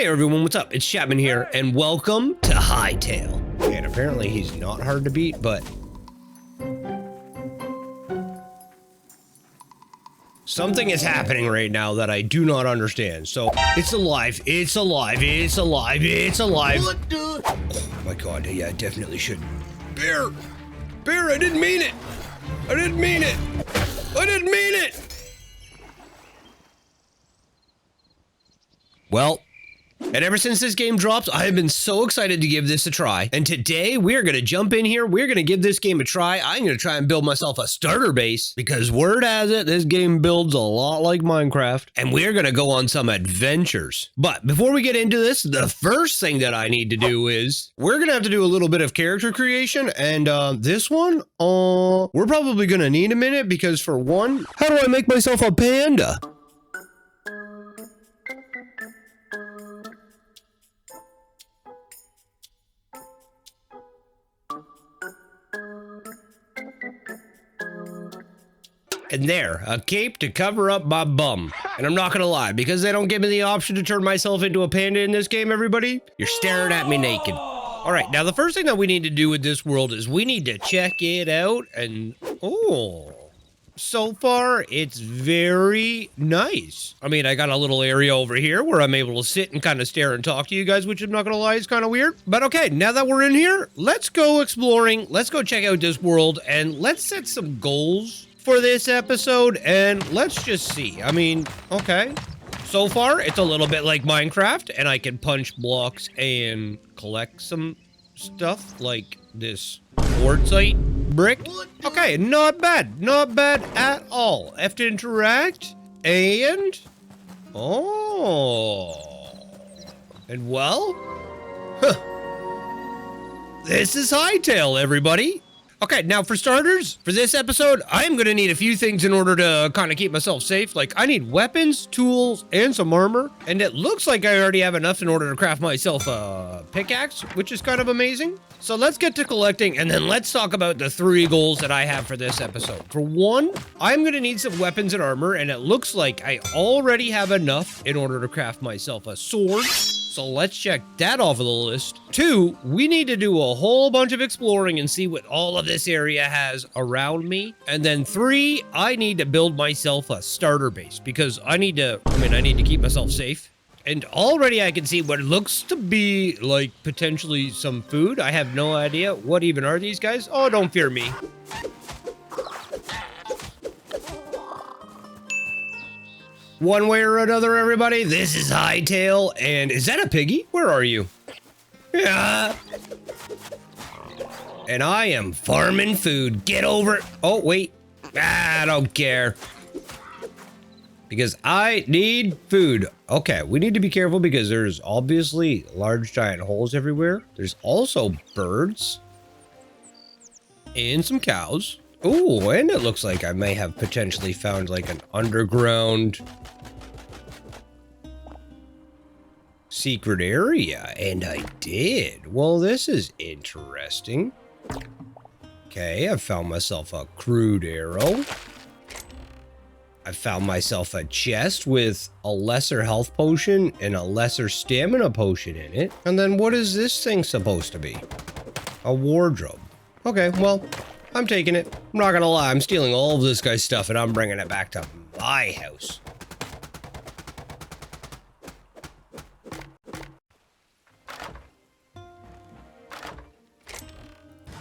Hey everyone, what's up? It's Chapman here, and welcome to Hytale. And apparently he's not hard to beat, but something is happening right now that I do not understand. So it's alive, it's alive, it's alive, it's alive. What the? Oh my god, yeah, I definitely should. Bear! Bear, I didn't mean it! I didn't mean it! I didn't mean it! Well, and ever since this game dropped, I have been so excited to give this a try. And today we're going to jump in here. We're going to give this game a try. I'm going to try and build myself a starter base because word has it, this game builds a lot like Minecraft. And we're going to go on some adventures. But before we get into this, the first thing that I need to do is we're going to have to do a little bit of character creation. And this one, we're probably going to need a minute because for one, how do I make myself a panda? And there, a cape to cover up my bum. And I'm not gonna lie, because they don't give me the option to turn myself into a panda in this game, everybody, you're staring at me naked. All right, now the first thing that we need to do with this world is we need to check it out and, so far, it's very nice. I mean, I got a little area over here where I'm able to sit and kind of stare and talk to you guys, which I'm not gonna lie is kind of weird. But okay, now that we're in here, let's go exploring, let's go check out this world, and let's set some goals for this episode, and let's just see. I mean, okay. So far, it's a little bit like Minecraft, and I can punch blocks and collect some stuff like this quartzite brick. Okay, not bad at all. F to interact, and and well, this is Hytale, everybody. Okay, now for starters, for this episode, I'm gonna need a few things in order to kind of keep myself safe. Like, I need weapons, tools, and some armor. And it looks like I already have enough in order to craft myself a pickaxe, which is kind of amazing. So let's get to collecting, and then let's talk about the 3 goals that I have for this episode. For one, I'm gonna need some weapons and armor, and it looks like I already have enough in order to craft myself a sword. So let's check that off of the list. 2, we need to do a whole bunch of exploring and see what all of this area has around me. And then 3, I need to build myself a starter base because I need to keep myself safe. And already I can see what looks to be like potentially some food. I have no idea. What even are these guys? Oh, don't fear me. One way or another, everybody, this is Hytale, and is that a piggy? Where are you? Yeah. And I am farming food. Get over it. Oh, wait. I don't care. Because I need food. Okay, we need to be careful because there's obviously large giant holes everywhere. There's also birds. And some cows. Ooh, and it looks like I may have potentially found like an underground secret area, and I did. Well, this is interesting. Okay, I found myself a crude arrow. I found myself a chest with a lesser health potion and a lesser stamina potion in it. And then what is this thing supposed to be? A wardrobe. Okay, well, I'm taking it. I'm not gonna lie, I'm stealing all of this guy's stuff and I'm bringing it back to my house.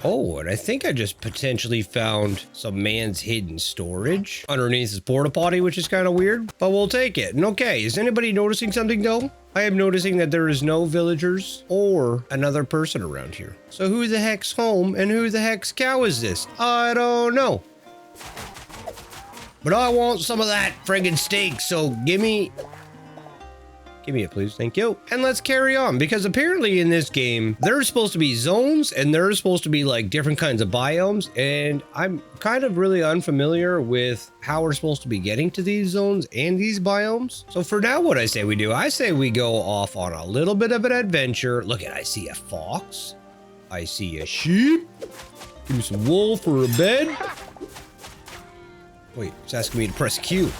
Oh, and I think I just potentially found some man's hidden storage underneath his porta potty, which is kind of weird, but we'll take it. And okay, is anybody noticing something though? I am noticing that there is no villagers or another person around here. So who the heck's home and who the heck's cow is this? I don't know. But I want some of that friggin' steak, so give me it, please. Thank you. And let's carry on, because apparently in this game, there's supposed to be zones and there's supposed to be like different kinds of biomes. And I'm kind of really unfamiliar with how we're supposed to be getting to these zones and these biomes. So for now, what I say we do, I say we go off on a little bit of an adventure. Look at, I see a fox. I see a sheep. Give me some wool for a bed. Wait, it's asking me to press Q.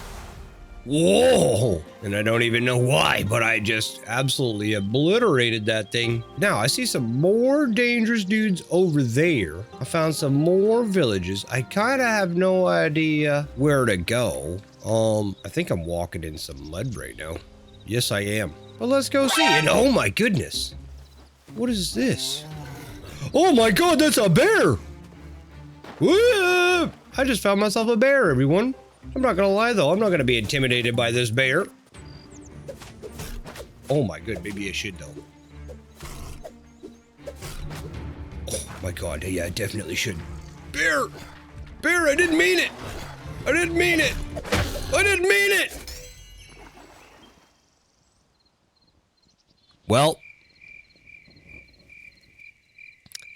Whoa! And I don't even know why, but I just absolutely obliterated that thing. Now, I see some more dangerous dudes over there. I found some more villages. I kind of have no idea where to go. I think I'm walking in some mud right now. Yes, I am. But let's go see. And oh my goodness. What is this? Oh my god, that's a bear! Whoa! I just found myself a bear, everyone. I'm not gonna lie though, I'm not gonna be intimidated by this bear. Oh my god, maybe I should though. Oh my god, yeah, I definitely should. Bear! Bear, I didn't mean it! I didn't mean it! I didn't mean it! Well,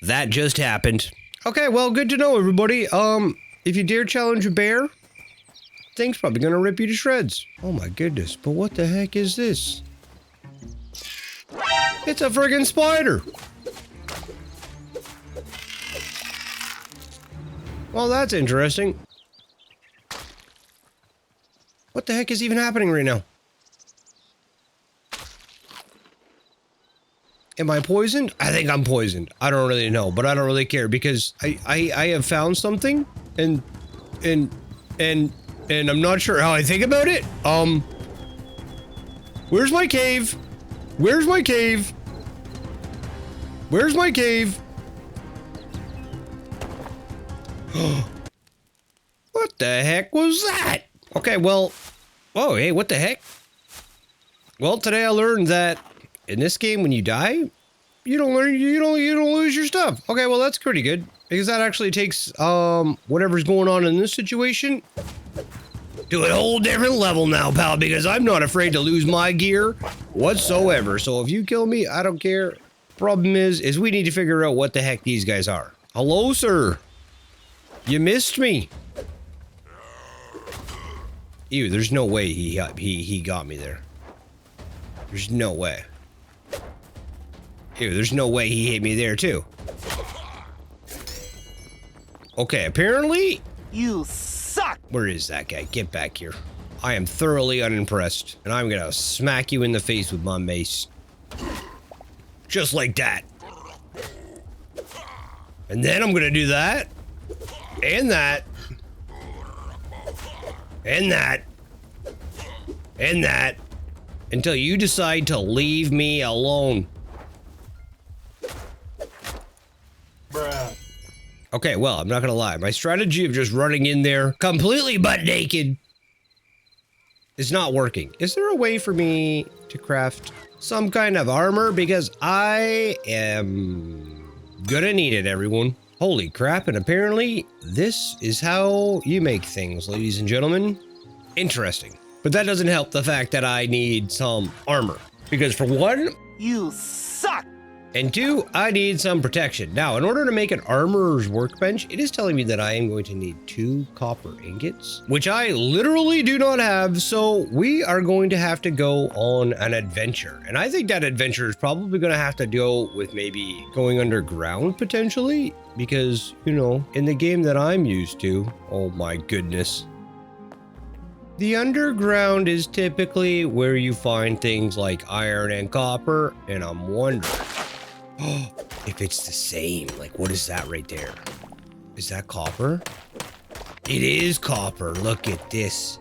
that just happened. Okay, well, good to know, everybody. If you dare challenge a bear, thing's probably gonna rip you to shreds. Oh my goodness, but what the heck is this? It's a friggin' spider. Well, that's interesting. What the heck is even happening right now? Am I poisoned? I think I'm poisoned. I don't really know, but I don't really care because I have found something and I'm not sure how I think about it. Where's my cave? Where's my cave? Where's my cave? What the heck was that? Okay, well, oh, hey, what the heck? Well, today I learned that in this game, when you die, you don't lose your stuff. Okay, well, that's pretty good because that actually takes whatever's going on in this situation to a whole different level now, pal, because I'm not afraid to lose my gear whatsoever. So if you kill me, I don't care. Problem is we need to figure out what the heck these guys are. Hello, sir. You missed me. Ew, there's no way he got me there. There's no way. Ew, there's no way he hit me there too. Okay, apparently you suck. Where is that guy? Get back here. I am thoroughly unimpressed, and I'm gonna smack you in the face with my mace. Just like that. And then I'm gonna do that. And that. And that. And that. Until you decide to leave me alone. Bruh. Okay, well, I'm not gonna lie. My strategy of just running in there completely butt naked is not working. Is there a way for me to craft some kind of armor? Because I am gonna need it, everyone. Holy crap, and apparently this is how you make things, ladies and gentlemen. Interesting. But that doesn't help the fact that I need some armor. Because for one, you suck. And two, I need some protection. Now, in order to make an armorer's workbench, it is telling me that I am going to need 2 copper ingots, which I literally do not have. So we are going to have to go on an adventure. And I think that adventure is probably going to have to deal with maybe going underground potentially. Because, you know, in the game that I'm used to, oh my goodness. The underground is typically where you find things like iron and copper. And I'm wondering if it's the same. Like, what is that right there? Is that copper? It is copper. Look at this.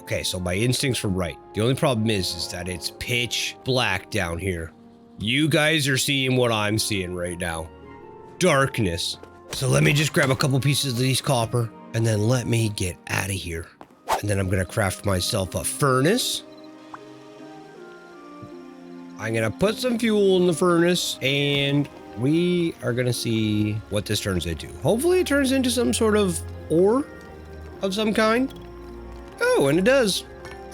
Okay, so my instincts were right. The only problem is that it's pitch black down here. You guys are seeing what I'm seeing right now. Darkness. So let me just grab a couple pieces of these copper and then let me get out of here. And then I'm gonna craft myself a furnace. I'm gonna put some fuel in the furnace and we are gonna see what this turns into. Hopefully it turns into some sort of ore of some kind. Oh, and it does.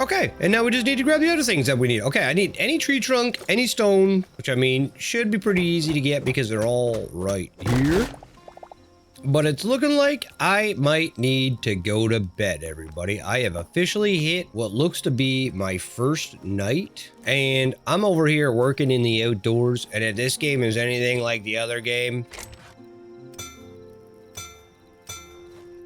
Okay, and now we just need to grab the other things that we need. Okay, I need any tree trunk, any stone, which I mean, should be pretty easy to get because they're all right here. But it's looking like I might need to go to bed, everybody. I have officially hit what looks to be my first night. And I'm over here working in the outdoors. And if this game is anything like the other game,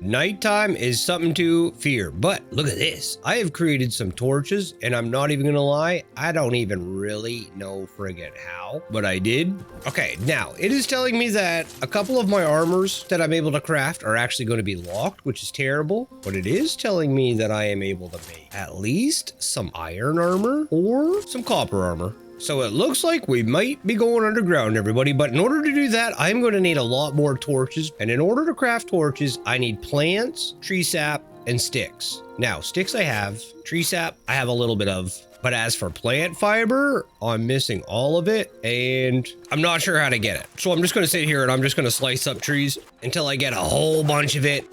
Nighttime is something to fear, but look at this. I have created some torches, and I'm not even gonna lie, I don't even really know friggin' how, but I did. Okay, now it is telling me that a couple of my armors that I'm able to craft are actually going to be locked, which is terrible, but it is telling me that I am able to make at least some iron armor or some copper armor. So it looks like we might be going underground, everybody, but in order to do that, I'm going to need a lot more torches. And in order to craft torches, I need plants, tree sap, and sticks. Now, sticks I have, tree sap I have a little bit of, but as for plant fiber, I'm missing all of it, and I'm not sure how to get it. So I'm just going to sit here and I'm just going to slice up trees until I get a whole bunch of it.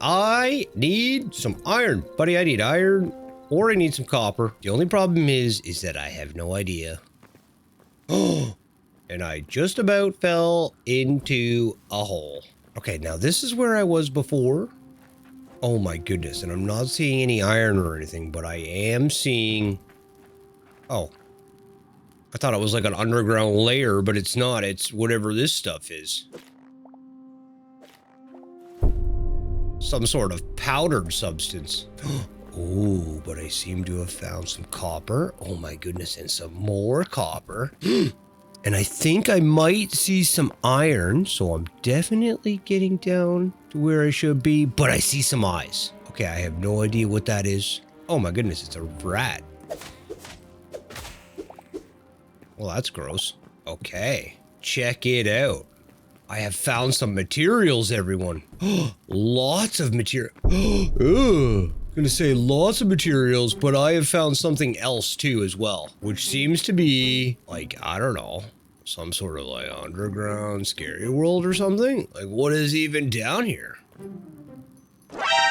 I need some iron, buddy. I need iron. Or I need some copper. The only problem is that I have no idea. Oh, and I just about fell into a hole. Okay, now this is where I was before. Oh my goodness, and I'm not seeing any iron or anything, but I am seeing... Oh. I thought it was like an underground layer, but it's not. It's whatever this stuff is. Some sort of powdered substance. Oh, but I seem to have found some copper. Oh my goodness, and some more copper. And I think I might see some iron, so I'm definitely getting down to where I should be, but I see some eyes. Okay, I have no idea what that is. Oh my goodness, it's a rat. Well, that's gross. Okay, check it out. I have found some materials, everyone. Lots of material. Ugh. Gonna say lots of materials, but I have found something else too as well, which seems to be like, I don't know, some sort of like underground scary world or something. Like, what is even down here?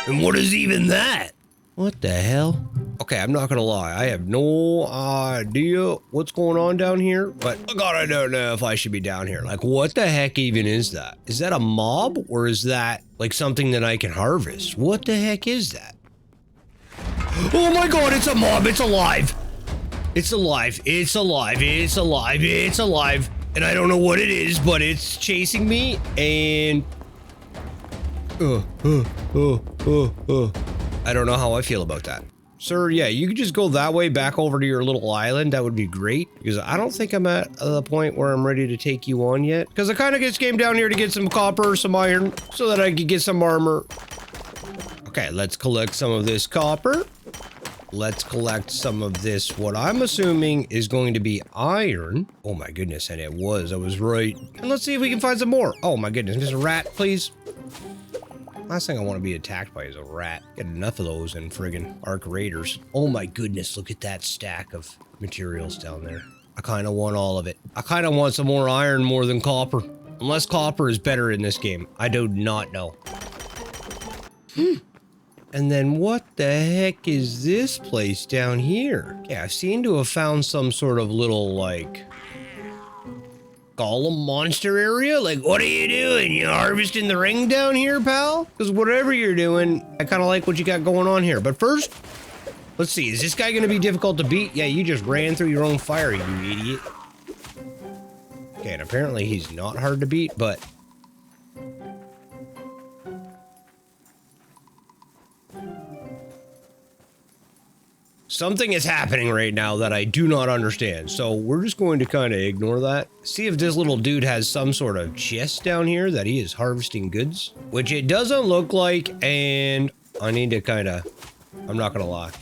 And what is even that? What the hell? Okay, I'm not gonna lie, I have no idea what's going on down here, but oh God, I don't know if I should be down here. Like, what the heck even is that? Is that a mob, or is that like something that I can harvest? What the heck is that? Oh my God, it's a mob, it's alive. It's alive, it's alive, it's alive, it's alive. And I don't know what it is, but it's chasing me and... I don't know how I feel about that. Sir, yeah, you could just go that way back over to your little island. That would be great, because I don't think I'm at the point where I'm ready to take you on yet. Because I kind of just came down here to get some copper, some iron, so that I could get some armor. Okay, let's collect some of this copper. Let's collect some of this, what I'm assuming is going to be iron. Oh my goodness, and it was, I was right. And let's see if we can find some more. Oh my goodness, there's a rat, please. Last thing I want to be attacked by is a rat. Get enough of those in friggin' Ark Raiders. Oh my goodness, look at that stack of materials down there. I kind of want all of it. I kind of want some more iron more than copper. Unless copper is better in this game. I do not know. And then what the heck is this place down here? Yeah, I seem to have found some sort of little, like, golem monster area. Like, what are you doing? You harvesting the ring down here, pal? Because whatever you're doing, I kind of like what you got going on here. But first, let's see. Is this guy going to be difficult to beat? Yeah, you just ran through your own fire, you idiot. Okay, and apparently he's not hard to beat, but... something is happening right now that I do not understand, so we're just going to kind of ignore that. See if this little dude has some sort of chest down here that he is harvesting goods, which it doesn't look like, and I need to kind of, I'm not gonna lie,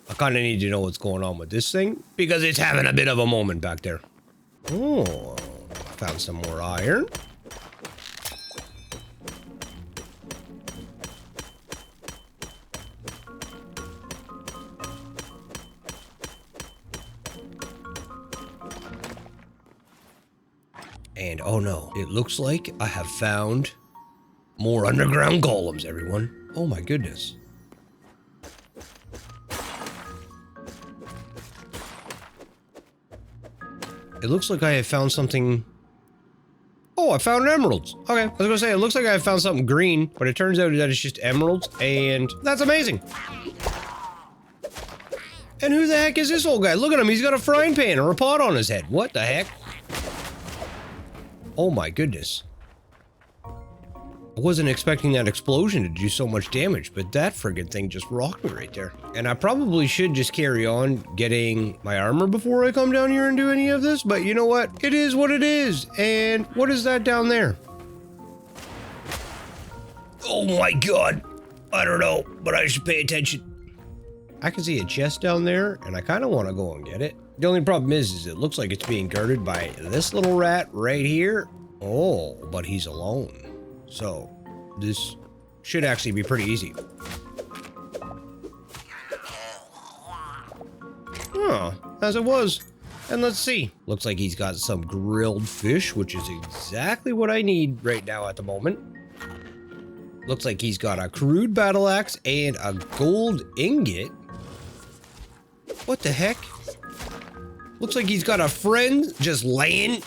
I kind of need to know what's going on with this thing, because it's having a bit of a moment back there. Oh, found some more iron. And oh no, it looks like I have found more underground golems, everyone. Oh my goodness. It looks like I have found something. Oh, I found emeralds. Okay, I was gonna say, it looks like I have found something green, but it turns out that it's just emeralds, and that's amazing. And who the heck is this old guy? Look at him, he's got a frying pan or a pot on his head. What the heck? Oh my goodness. I wasn't expecting that explosion to do so much damage, but that friggin' thing just rocked me right there. And I probably should just carry on getting my armor before I come down here and do any of this, but you know what? It is what it is. And what is that down there? Oh my god. I don't know, but I should pay attention. I can see a chest down there, and I kind of want to go and get it. The only problem is it looks like it's being guarded by this little rat right here. Oh, but he's alone. So, this should actually be pretty easy. Oh, as it was. And let's see. Looks like he's got some grilled fish, which is exactly what I need right now at the moment. Looks like he's got a crude battle axe and a gold ingot. What the heck? Looks like he's got a friend just laying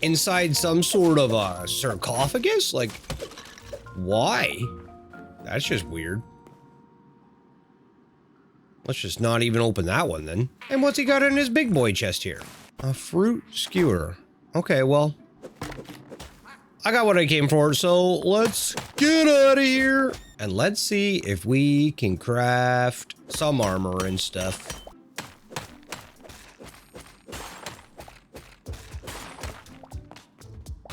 inside some sort of a sarcophagus? Like, why? That's just weird. Let's just not even open that one then. And what's he got in his big boy chest here? A fruit skewer. Okay, well, I got what I came for, so let's get out of here. And let's see if we can craft some armor and stuff.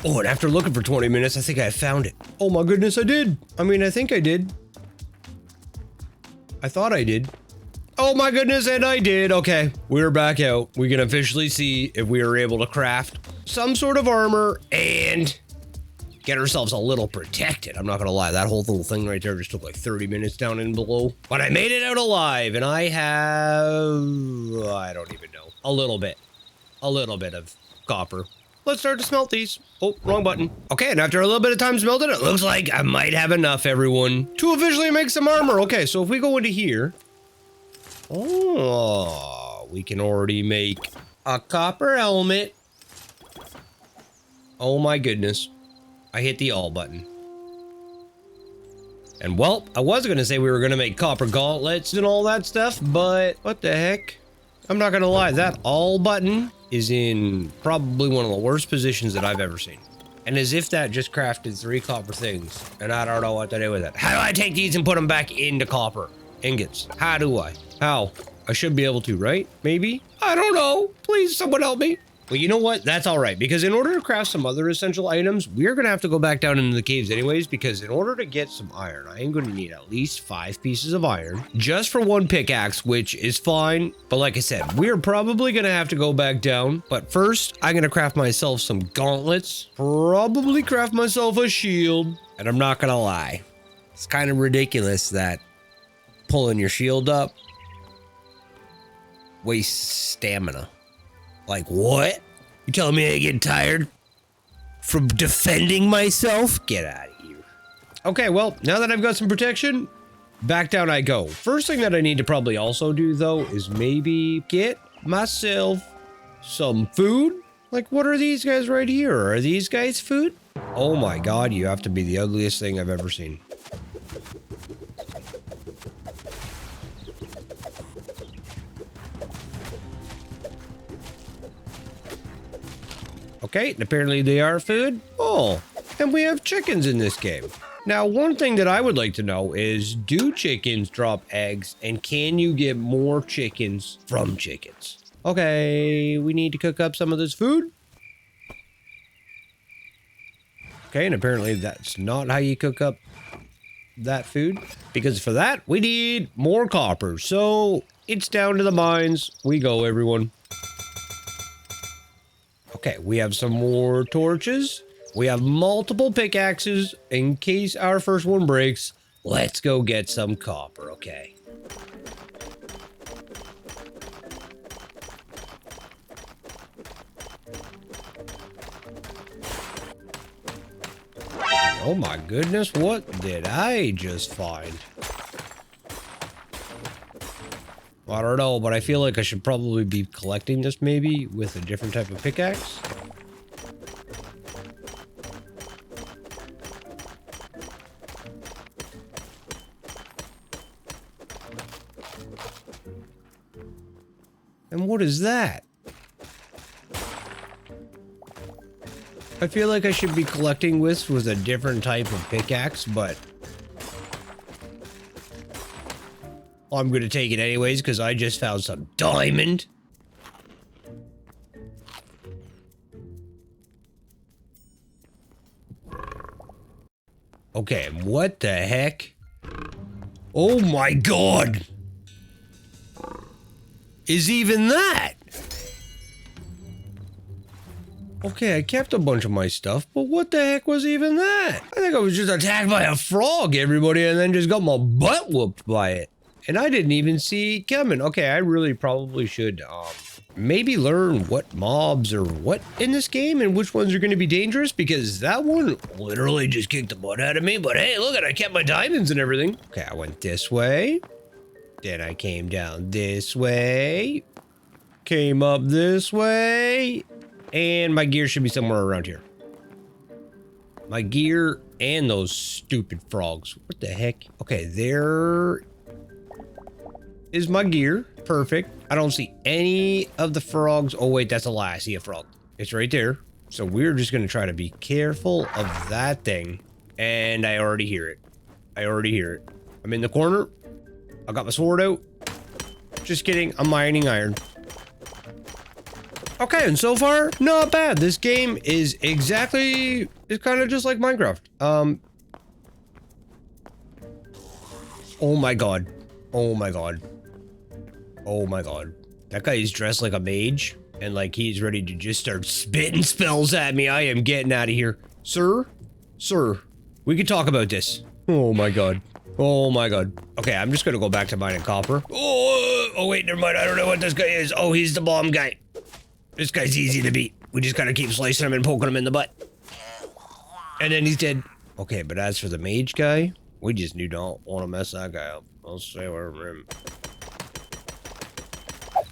Oh, and after looking for 20 minutes, I think I found it. Oh my goodness, I did. I mean, I think I did. I thought I did. Oh my goodness, and I did. Okay, we're back out. We can officially see if we are able to craft some sort of armor and get ourselves a little protected. I'm not gonna lie, that whole little thing right there just took like 30 minutes down and below. But I made it out alive, and I have, I don't even know, a little bit of copper. Let's start to smelt these. Oh, wrong button. Okay, and after a little bit of time smelting, it looks like I might have enough, everyone, to officially make some armor. Okay, so if we go into here, oh, we can already make a copper helmet. Oh my goodness. I hit the all button. And well, I was gonna say we were gonna make copper gauntlets and all that stuff, but what the heck? I'm not gonna lie, that all button is in probably one of the worst positions that I've ever seen. And as if that just crafted 3 copper things, and I don't know what to do with it. How do I take these and put them back into copper ingots? How do I? How? I should be able to, right? Maybe? I don't know. Please, someone help me. Well, you know what? That's all right, because in order to craft some other essential items, we're going to have to go back down into the caves anyways, because in order to get some iron, I am going to need at least 5 pieces of iron just for 1 pickaxe, which is fine. But like I said, we're probably going to have to go back down. But first, I'm going to craft myself some gauntlets, probably craft myself a shield. And I'm not going to lie, it's kind of ridiculous that pulling your shield up wastes stamina. Like, what? You telling me I get tired from defending myself? Get out of here. Okay, well, now that I've got some protection, back down I go. First thing that I need to probably also do, though, is maybe get myself some food. Like, what are these guys right here? Are these guys food? Oh my god, you have to be the ugliest thing I've ever seen. Okay, and apparently they are food. Oh, and we have chickens in this game. Now, one thing that I would like to know is, do chickens drop eggs, and can you get more chickens from chickens? Okay, we need to cook up some of this food. Okay, and apparently that's not how you cook up that food, because for that, we need more copper. So it's down to the mines. We go, everyone. Okay, we have some more torches. We have multiple pickaxes in case our first one breaks. Let's go get some copper, okay? Oh my goodness, what did I just find? I don't know, but I feel like I should probably be collecting this maybe with a different type of pickaxe. And what is that? I feel like I should be collecting with a different type of pickaxe, but I'm going to take it anyways because I just found some diamond. Okay, what the heck? Oh my god! Is even that? Okay, I kept a bunch of my stuff, but what the heck was even that? I think I was just attacked by a frog, everybody, and then just got my butt whooped by it. And I didn't even see it coming. Okay, I really probably should, maybe learn what mobs are what in this game and which ones are going to be dangerous, because that one literally just kicked the butt out of me. But hey, look at, I kept my diamonds and everything. Okay, I went this way. Then I came down this way. Came up this way. And my gear should be somewhere around here. My gear and those stupid frogs. What the heck? Okay, there is my gear. Perfect. I don't see any of the frogs. Oh, wait, that's a lie. I see a frog. It's right there. So we're just going to try to be careful of that thing. And I already hear it. I already hear it. I'm in the corner. I got my sword out. Just kidding. I'm mining iron. Okay, and so far, not bad. This game is exactly, it's kind of just like Minecraft. Oh my god. Oh my god. Oh my god. That guy is dressed like a mage, and like he's ready to just start spitting spells at me. I am getting out of here. Sir? Sir, we can talk about this. Oh my god. Oh my god. Okay, I'm just gonna go back to mining copper. Oh wait, never mind. I don't know what this guy is. Oh, he's the bomb guy. This guy's easy to beat. We just gotta keep slicing him and poking him in the butt. And then he's dead. Okay, but as for the mage guy, we just do not want to mess that guy up. I'll stay away from him.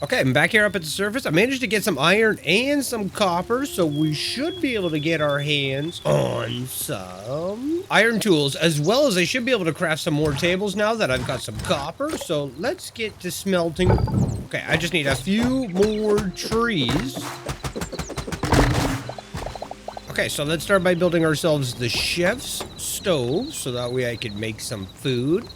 Okay, I'm back here up at the surface. I managed to get some iron and some copper, so we should be able to get our hands on some iron tools, as well as I should be able to craft some more tables now that I've got some copper. So let's get to smelting. Okay, I just need a few more trees. Okay, so let's start by building ourselves the chef's stove, so that way I can make some food.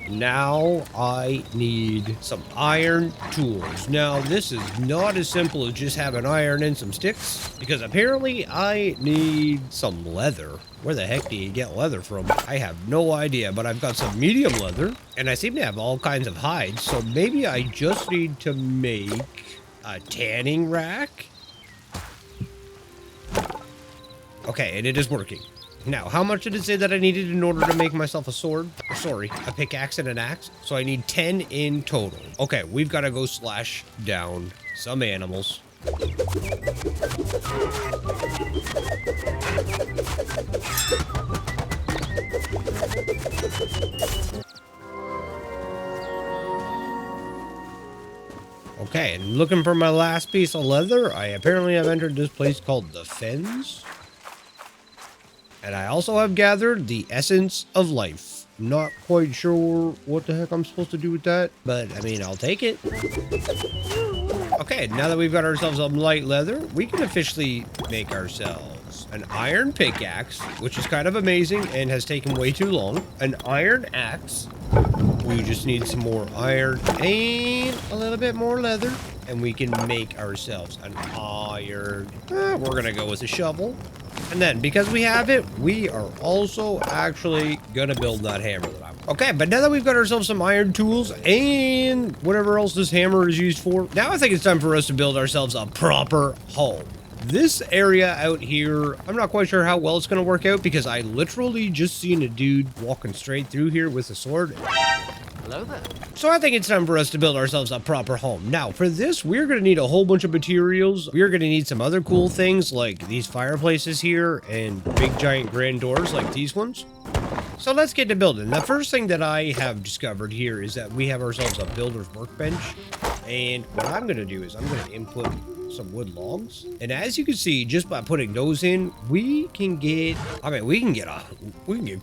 Now I need some iron tools. Now this is not as simple as just having iron and some sticks, because apparently I need some leather. Where the heck do you get leather from? I have no idea, but I've got some medium leather, and I seem to have all kinds of hides, so maybe I just need to make a tanning rack. Okay, and it is working. Now, how much did it say that I needed in order to make myself a sword? Sorry, a pickaxe and an axe. So I need 10 in total. Okay, we've got to go slash down some animals. Okay, and looking for my last piece of leather, I apparently have entered this place called the Fens. And I also have gathered the essence of life. Not quite sure what the heck I'm supposed to do with that, but I mean, I'll take it. Okay, now that we've got ourselves some light leather, we can officially make ourselves an iron pickaxe, which is kind of amazing and has taken way too long. An iron axe. We just need some more iron and a little bit more leather, and we can make ourselves an iron. We're gonna go with a shovel. And then, because we have it, we are also actually gonna build that hammer that I want. Okay, but now that we've got ourselves some iron tools and whatever else this hammer is used for, now I think it's time for us to build ourselves a proper home. This area out here, I'm not quite sure how well it's gonna work out, because I literally just seen a dude walking straight through here with a sword. Hello there. So I think it's time for us to build ourselves a proper home. Now, for this, we're going to need a whole bunch of materials. We're going to need some other cool things like these fireplaces here and big giant grand doors like these ones. So let's get to building. The first thing that I have discovered here is that we have ourselves a builder's workbench. And what I'm going to do is I'm going to input some wood logs. And as you can see, just by putting those in, we can get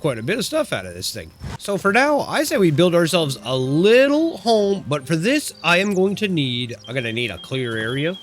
quite a bit of stuff out of this thing. So for now, I say we build ourselves a little home, but for this, I'm gonna need a clear area.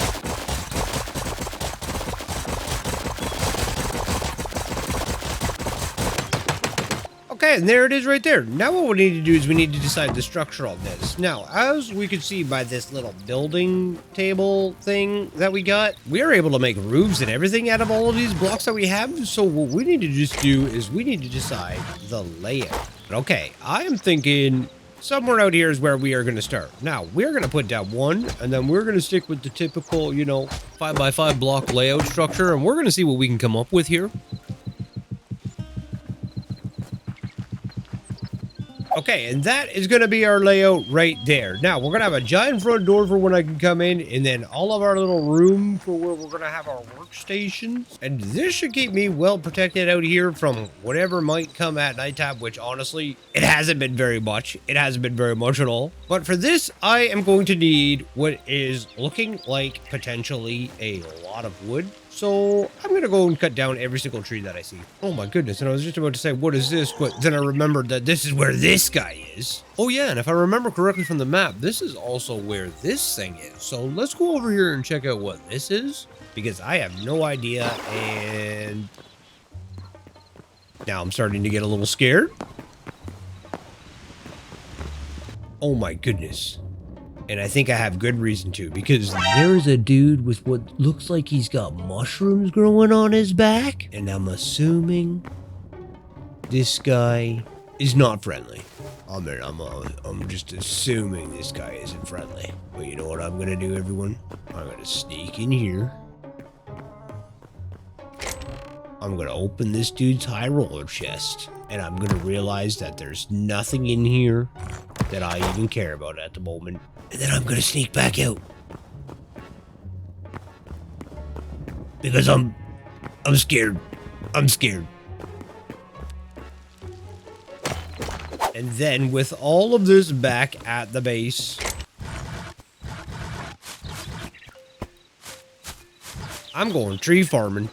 Okay, and there it is right there. Now what we need to do is we need to decide the structure of this. Now, as we can see by this little building table thing that we got, we are able to make roofs and everything out of all of these blocks that we have. So what we need to just do is we need to decide the layout. Okay, I am thinking somewhere out here is where we are going to start. Now, we're going to put down one, and then we're going to stick with the typical, 5x5 block layout structure, and we're going to see what we can come up with here. Okay, and that is going to be our layout right there. Now, we're going to have a giant front door for when I can come in, and then all of our little room for where we're going to have our workstations. And this should keep me well protected out here from whatever might come at nighttime, which honestly, it hasn't been very much. It hasn't been very much at all. But for this, I am going to need what is looking like potentially a lot of wood. So I'm going to go and cut down every single tree that I see. Oh my goodness. And I was just about to say, what is this? But then I remembered that this is where this guy is. Oh yeah. And if I remember correctly from the map, this is also where this thing is. So let's go over here and check out what this is, because I have no idea. And now I'm starting to get a little scared. Oh my goodness. And I think I have good reason to, because there's a dude with what looks like he's got mushrooms growing on his back. And I'm assuming this guy is not friendly. I mean, I'm just assuming this guy isn't friendly. But you know what I'm going to do, everyone? I'm going to sneak in here. I'm going to open this dude's high roller chest. And I'm going to realize that there's nothing in here that I even care about at the moment. And then I'm going to sneak back out. Because I'm scared. I'm scared. And then with all of this back at the base, I'm going tree farming.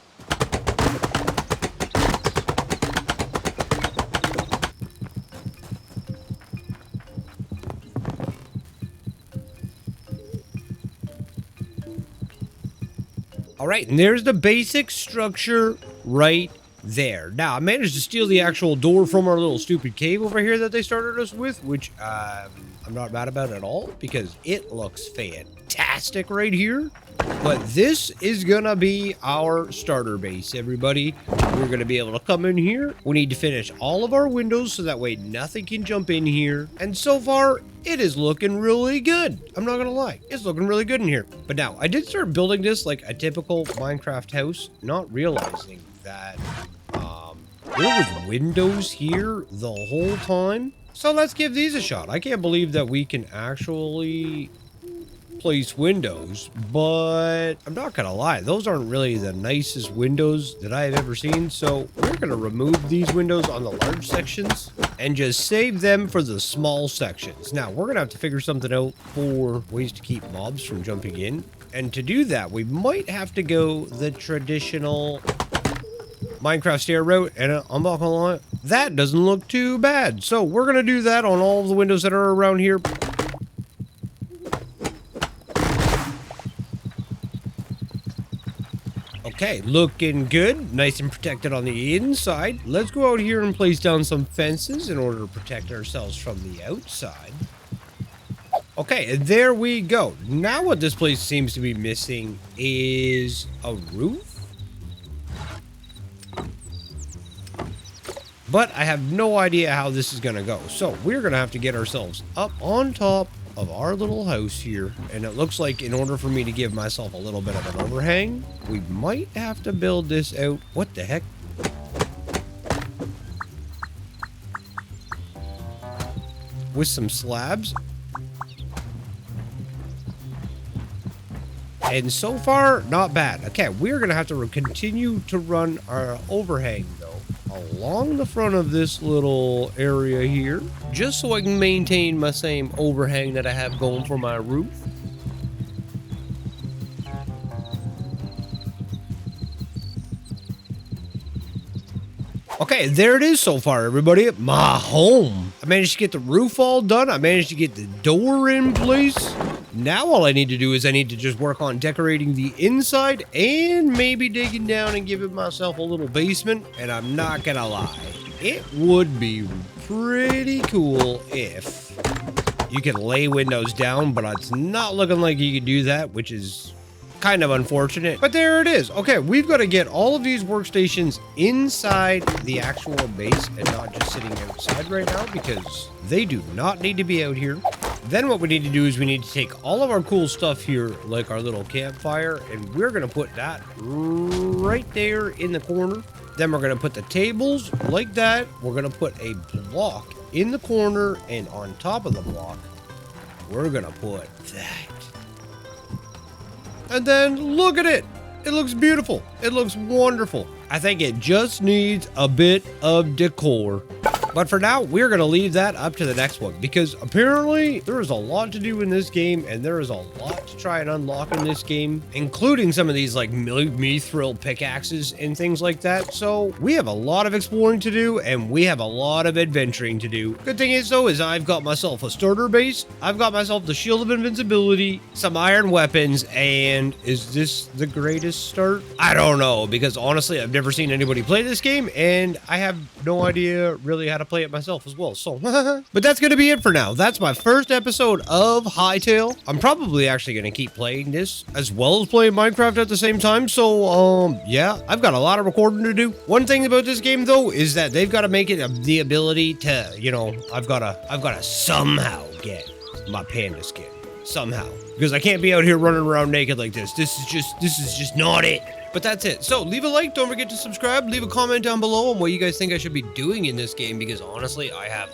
All right, and there's the basic structure right there. Now, I managed to steal the actual door from our little stupid cave over here that they started us with, which I'm not mad about at all, because it looks fantastic right here. But this is gonna be our starter base, everybody. We're gonna be able to come in here. We need to finish all of our windows so that way nothing can jump in here. And so far, it is looking really good. I'm not gonna lie, it's looking really good in here. But now, I did start building this like a typical Minecraft house, not realizing that there was windows here the whole time. So let's give these a shot. I can't believe that we can actually place windows, but I'm not gonna lie, those aren't really the nicest windows that I have ever seen. So we're gonna remove these windows on the large sections and just save them for the small sections. Now we're gonna have to figure something out for ways to keep mobs from jumping in, and to do that we might have to go the traditional Minecraft stair route, and I'm not gonna lie, that doesn't look too bad. So we're gonna do that on all of the windows that are around here. Okay, looking good. Nice and protected on the inside. Let's go out here and place down some fences in order to protect ourselves from the outside. Okay, and there we go. Now what this place seems to be missing is a roof. But I have no idea how this is going to go. So we're going to have to get ourselves up on top of our little house here. And it looks like in order for me to give myself a little bit of an overhang, we might have to build this out. What the heck? With some slabs. And so far, not bad. Okay, we're going to have to continue to run our overhang, though, along the front of this little area here, just so I can maintain my same overhang that I have going for my roof. Okay, there it is so far, everybody. My home. I managed to get the roof all done. I managed to get the door in place. Now all I need to do is I need to just work on decorating the inside and maybe digging down and giving myself a little basement. And I'm not gonna lie, it would be pretty cool if you could lay windows down, but it's not looking like you can do that, which is kind of unfortunate. But there it is. Okay, we've got to get all of these workstations inside the actual base and not just sitting outside right now, because they do not need to be out here. Then what we need to do is we need to take all of our cool stuff here, like our little campfire, and we're going to put that right there in the corner. Then we're going to put the tables like that. We're going to put a block in the corner, and on top of the block, we're going to put that. And then look at it. It looks beautiful. It looks wonderful. I think it just needs a bit of decor. But for now, we're going to leave that up to the next one, because apparently there is a lot to do in this game, and there is a lot to try and unlock in this game, including some of these like mithril pickaxes and things like that. So we have a lot of exploring to do, and we have a lot of adventuring to do. Good thing is though, is I've got myself a starter base. I've got myself the shield of invincibility, some iron weapons, and is this the greatest start? I don't know, because honestly, I've never seen anybody play this game, and I have no idea really how to play it myself as well. So, but that's going to be it for now. That's my first episode of Hytale. I'm probably actually going to keep playing this as well as playing Minecraft at the same time. So, yeah, I've got a lot of recording to do. One thing about this game though is that they've got to make it the ability to, you know, I've got to somehow get my panda skin somehow, because I can't be out here running around naked like this. This is just not it. But that's it. So leave a like, don't forget to subscribe, leave a comment down below on what you guys think I should be doing in this game, because honestly, I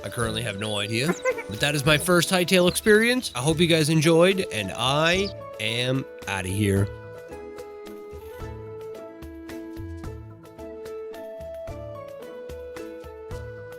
currently have no idea. But that is my first Hytale experience. I hope you guys enjoyed, and I am out of here.